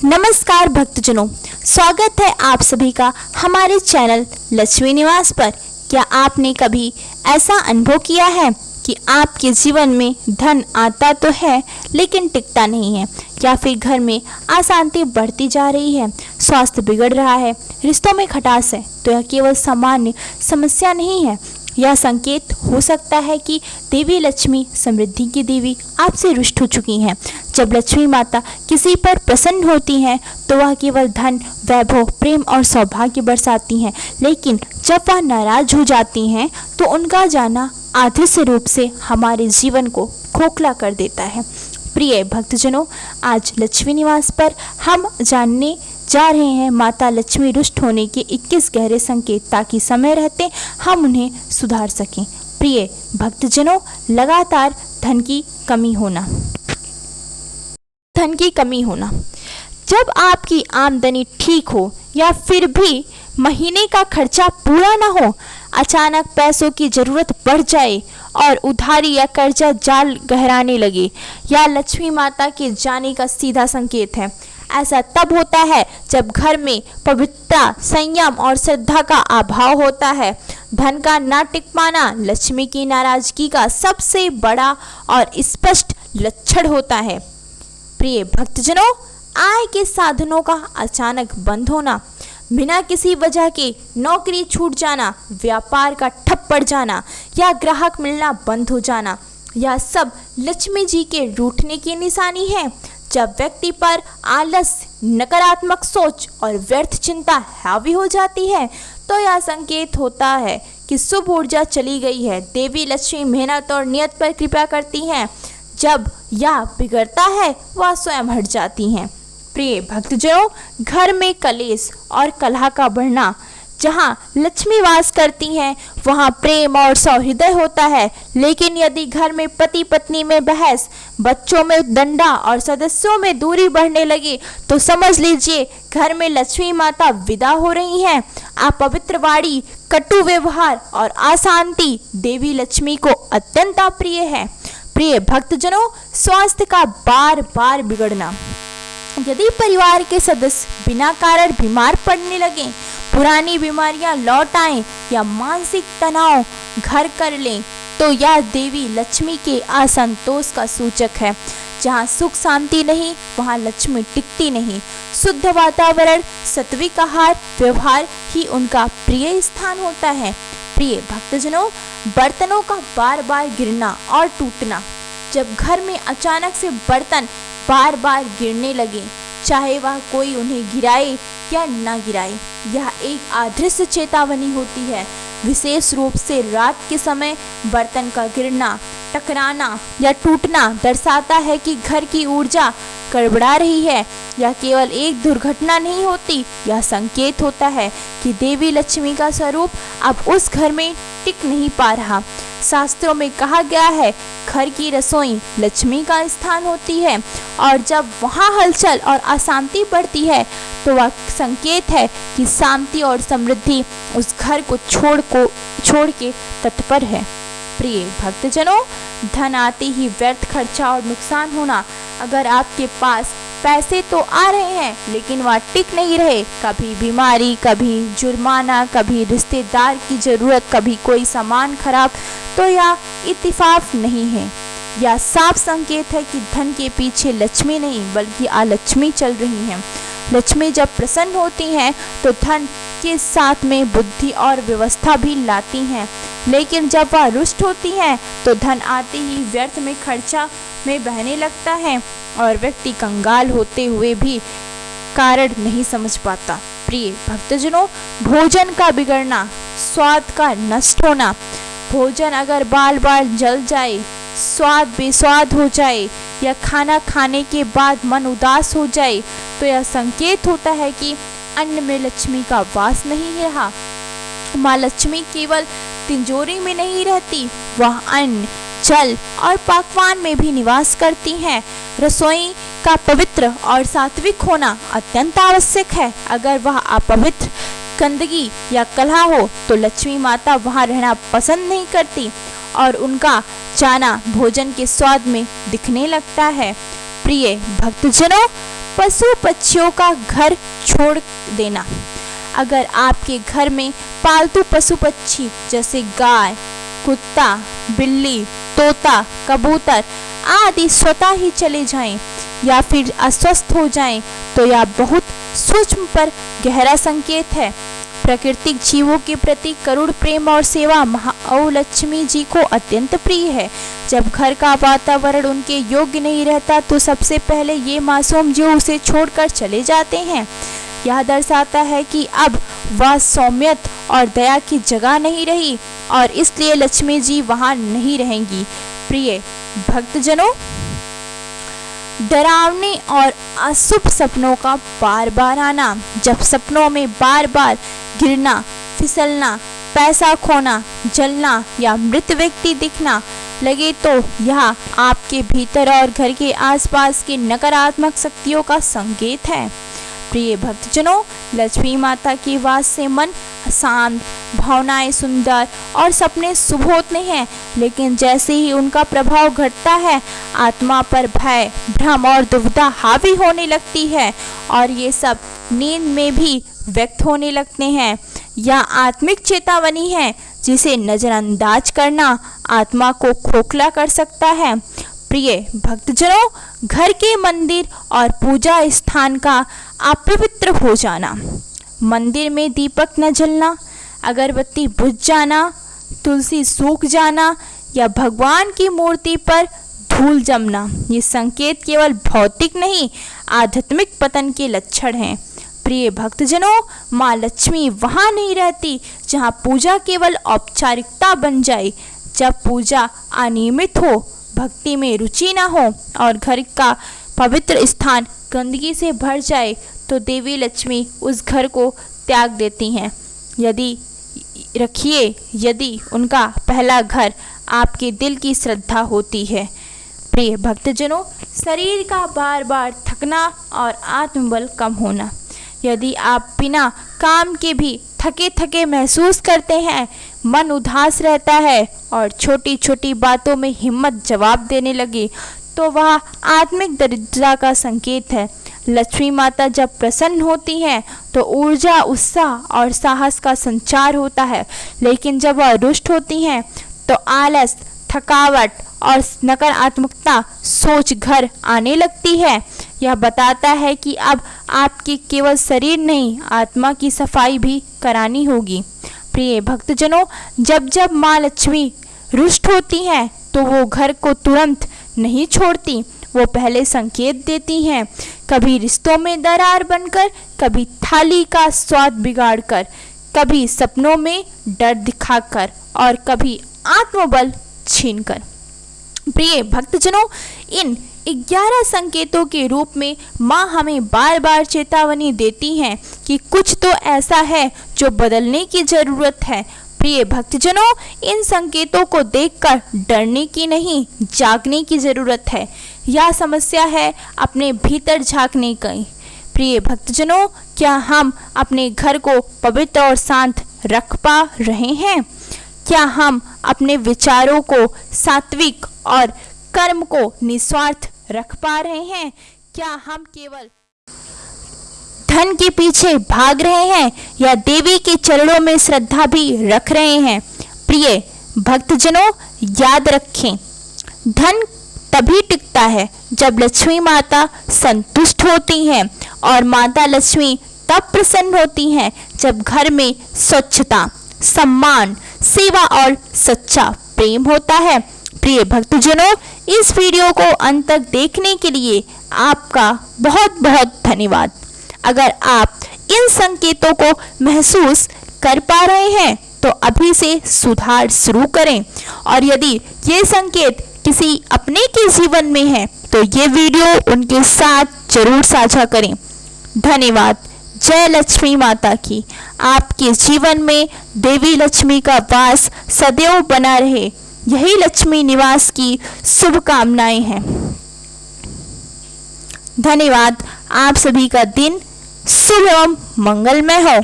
नमस्कार भक्तजनों, स्वागत है आप सभी का हमारे चैनल लक्ष्मी निवास पर। क्या आपने कभी ऐसा अनुभव किया है कि आपके जीवन में धन आता तो है लेकिन टिकता नहीं है, या फिर घर में अशांति बढ़ती जा रही है, स्वास्थ्य बिगड़ रहा है, रिश्तों में खटास है? तो यह केवल सामान्य समस्या नहीं है, यह संकेत हो सकता है कि देवी लक्ष्मी, समृद्धि की देवी, आपसे रुष्ट हो चुकी हैं। जब लक्ष्मी माता किसी पर प्रसन्न होती हैं तो वह केवल धन, वैभव, प्रेम और सौभाग्य बरसाती हैं, लेकिन जब वह नाराज हो जाती हैं तो उनका जाना अदृश्य रूप से हमारे जीवन को खोखला कर देता है। प्रिय भक्तजनों, आज लक्ष्मी निवास पर हम जानने जा रहे हैं माता लक्ष्मी रुष्ट होने के 21 गहरे संकेत, ताकि समय रहते हम उन्हें सुधार सकें। प्रिय भक्तजनों, लगातार धन की कमी होना। जब आपकी आमदनी ठीक हो या फिर भी महीने का खर्चा पूरा ना हो, अचानक पैसों की जरूरत बढ़ जाए और उधारी या कर्जा जाल गहराने लगे, या लक्ष्मी माता के जाने का सीधा संकेत है। ऐसा तब होता है जब घर में पवित्रता, संयम और श्रद्धा का अभाव होता है। धन का ना टिक पाना लक्ष्मी की नाराजगी का सबसे बड़ा और स्पष्ट लक्षण होता है। प्रिय भक्तजनों, आय के साधनों का अचानक बंद होना, बिना किसी वजह के नौकरी छूट जाना, व्यापार का ठप पड़ जाना या ग्राहक मिलना बंद हो जाना, यह सब लक्ष्मी जी के रूठने की निशानी है। जब व्यक्ति पर आलस, नकारात्मक सोच और व्यर्थ चिंता हावी हो जाती है तो यह संकेत होता है कि शुभ ऊर्जा चली गई है। देवी लक्ष्मी मेहनत और नियत पर कृपा करती हैं। जब यह बिगड़ता है वह स्वयं हट जाती हैं। प्रिय भक्तजनों, घर में कलेश और कलह का बढ़ना, जहाँ लक्ष्मी वास करती हैं वहाँ प्रेम और सौहृदय होता है, लेकिन यदि घर में पति पत्नी में बहस, बच्चों में दंडा और सदस्यों में दूरी बढ़ने लगे तो समझ लीजिए घर में लक्ष्मी माता विदा हो रही हैं। अपवित्र वाणी, कटु व्यवहार और अशांति देवी लक्ष्मी को अत्यंत अप्रिय है। प्रिय भक्तजनों, स्वास्थ्य का बार बार बिगड़ना, यदि परिवार के सदस्य बिना कारण बीमार पड़ने लगे, पुरानी बीमारियां लौट आएं या मानसिक तनाव घर कर लें, तो यह देवी लक्ष्मी के असंतोष का सूचक है। जहाँ सुख शांति नहीं वहाँ लक्ष्मी टिकती नहीं। शुद्ध वातावरण, सात्विक आहार, व्यवहार ही उनका प्रिय स्थान होता है। प्रिय भक्तजनों, बर्तनों का बार बार गिरना और टूटना, जब घर में अचानक से बर्तन बार बार गिरने लगे, चाहे वह कोई उन्हें गिराए या न गिराए, यह एक अदृश्य चेतावनी होती है। विशेष रूप से रात के समय बर्तन का गिरना, टकराना या टूटना दर्शाता है कि घर की ऊर्जा गड़बड़ा रही है। यह केवल एक दुर्घटना नहीं होती, यह संकेत होता है कि देवी लक्ष्मी का स्वरूप अब उस घर में टिक नहीं पा रहा। शास्त्रों में कहा गया है, घर की रसोई लक्ष्मी का स्थान होती है, और जब वहाँ हलचल और अशांति बढ़ती है तो वह संकेत है कि शांति और समृद्धि उस घर को छोड़ के तत्पर है। प्रिय भक्तजनों, धन आते ही व्यर्थ खर्चा और नुकसान होना, अगर आपके पास पैसे तो आ रहे हैं लेकिन वह टिक नहीं रहे, कभी बीमारी, कभी जुर्माना, कभी रिश्तेदार की जरूरत, कभी कोई सामान खराब, तो यह इत्तेफाक नहीं है। यह साफ संकेत है कि धन के पीछे लक्ष्मी नहीं बल्कि अलक्ष्मी चल रही है। लक्ष्मी जब प्रसन्न होती हैं तो धन के साथ में बुद्धि और व्यवस्था भी लाती हैं, लेकिन जब वह रुष्ट होती हैं तो धन आते ही व्यर्थ में खर्चा में बहने लगता है और व्यक्ति कंगाल होते हुए भी कारण नहीं समझ पाता। प्रिय भक्तजनों, भोजन का बिगड़ना, स्वाद का नष्ट होना, भोजन अगर बार बार जल जाए, स्वाद बेस्वाद हो जाए या खाना खाने के बाद मन उदास हो जाए, तो यह संकेत होता है कि अन्न में लक्ष्मी का वास नहीं रहा। माँ लक्ष्मी केवल तिजोरी में नहीं रहती, वह अन्न, जल और पकवान में भी निवास करती हैं। रसोई का पवित्र और सात्विक होना अत्यंत आवश्यक है। अगर वह अपवित्र, गंदगी या कलह हो तो लक्ष्मी माता वहाँ रहना पसंद नहीं करती और उनका जाना भोजन के स्वाद में दिखने लगता है। प्रिय भक्तजनों, पशु पक्षियों का घर छोड़ देना। अगर आपके घर में पालतू पशु पक्षी जैसे गाय, कुत्ता, बिल्ली, तोता, कबूतर आदि स्वतः ही चले जाएं या फिर अस्वस्थ हो जाएं, तो यह बहुत सूक्ष्म पर गहरा संकेत है। प्राकृतिक जीवों के प्रति करुण प्रेम और सेवा महालक्ष्मी जी को अत्यंत प्रिय है। जब घर का वातावरण उनके योग्य नहीं रहता तो सबसे पहले ये मासूम जीव उसे छोड़कर चले जाते हैं। यह दर्शाता है कि अब वह सौम्यत और दया की जगह नहीं रही और इसलिए लक्ष्मी जी वहां नहीं रहेंगी। प्रिय भक्तजनों, डरावने और अशुभ सपनों का बार बार आना। जब सपनों में बार बार गिरना, फिसलना, पैसा खोना, जलना या मृत व्यक्ति दिखना लगे तो यह आपके भीतर और घर के आसपास की नकारात्मक शक्तियों का संकेत है। प्रिय भक्तजनों, लक्ष्मी माता के वास से मन शांत, भावनाएं सुंदर और सपने शुभ होते हैं, लेकिन जैसे ही उनका प्रभाव घटता है आत्मा पर भय, भ्रम और दुविधा हावी होने लगती है और ये सब नींद में भी व्यक्त होने लगते हैं। यह आत्मिक चेतावनी है जिसे नजरअंदाज करना आत्मा को खोखला कर सकता है। प्रिय भक्तजनों, घर के मंदिर और पूजा स्थान का अपवित्र हो जाना, मंदिर में दीपक न जलना, अगरबत्ती बुझ जाना, तुलसी सूख जाना या भगवान की मूर्ति पर धूल जमना, ये संकेत केवल भौतिक नहीं आध्यात्मिक पतन के लक्षण हैं। प्रिय भक्तजनों, माँ लक्ष्मी वहाँ नहीं रहती जहाँ पूजा केवल औपचारिकता बन जाए। जब पूजा अनियमित हो, भक्ति में रुचि न हो और घर का पवित्र स्थान गंदगी से भर जाए तो देवी लक्ष्मी उस घर को त्याग देती हैं। यदि उनका पहला घर आपके दिल की श्रद्धा होती है। प्रिय भक्तजनों, शरीर का बार बार थकना और आत्मबल कम होना। यदि आप बिना काम के भी थके थके महसूस करते हैं, मन उदास रहता है और छोटी छोटी बातों में हिम्मत जवाब देने लगे, तो वह आत्मिक दरिद्रता का संकेत है। लक्ष्मी माता जब प्रसन्न होती हैं तो ऊर्जा, उत्साह और साहस का संचार होता है, लेकिन जब वह रुष्ट होती हैं तो आलस, थकावट और नकारात्मकता सोच घर आने लगती है। यह बताता है कि अब आपकी केवल शरीर नहीं, आत्मा की सफाई भी करानी होगी। प्रिय भक्तजनों, जब जब माँ लक्ष्मी रुष्ट होती हैं तो वो घर को तुरंत नहीं छोड़ती, वो पहले संकेत देती हैं, कभी रिश्तों में दरार बनकर, कभी थाली का स्वाद बिगाड़कर, कभी सपनों में डर दिखाकर और कभी आत्मबल छीनकर। प्रिय भक्तजनों, इन 11 संकेतों के रूप में माँ हमें बार बार चेतावनी देती हैं कि कुछ तो ऐसा है जो बदलने की जरूरत है। प्रिय भक्तजनों, इन संकेतों को देखकर डरने की नहीं, जागने की जरूरत है। यह समस्या है अपने भीतर झांकने की। प्रिय भक्तजनों, क्या हम अपने घर को पवित्र और शांत रख पा रहे हैं? क्या हम अपने विचारों को सात्विक और कर्म को निस्वार्थ रख पा रहे हैं? क्या हम केवल धन के पीछे भाग रहे हैं या देवी के चरणों में श्रद्धा भी रख रहे हैं? प्रिय भक्तजनों, याद रखें, धन तभी टिकता है जब लक्ष्मी माता संतुष्ट होती हैं और माता लक्ष्मी तब प्रसन्न होती हैं जब घर में स्वच्छता, सम्मान, सेवा और सच्चा प्रेम होता है। प्रिय भक्तजनों, इस वीडियो को अंत तक देखने के लिए आपका बहुत बहुत धन्यवाद। अगर आप इन संकेतों को महसूस कर पा रहे हैं तो अभी से सुधार शुरू करें और यदि ये संकेत किसी अपने के जीवन में है तो ये वीडियो उनके साथ जरूर साझा करें। धन्यवाद। जय लक्ष्मी माता की। आपके जीवन में देवी लक्ष्मी का वास सदैव बना रहे, यही लक्ष्मी निवास की शुभकामनाएं हैं। धन्यवाद। आप सभी का दिन शुभ एवं मंगलमय हो।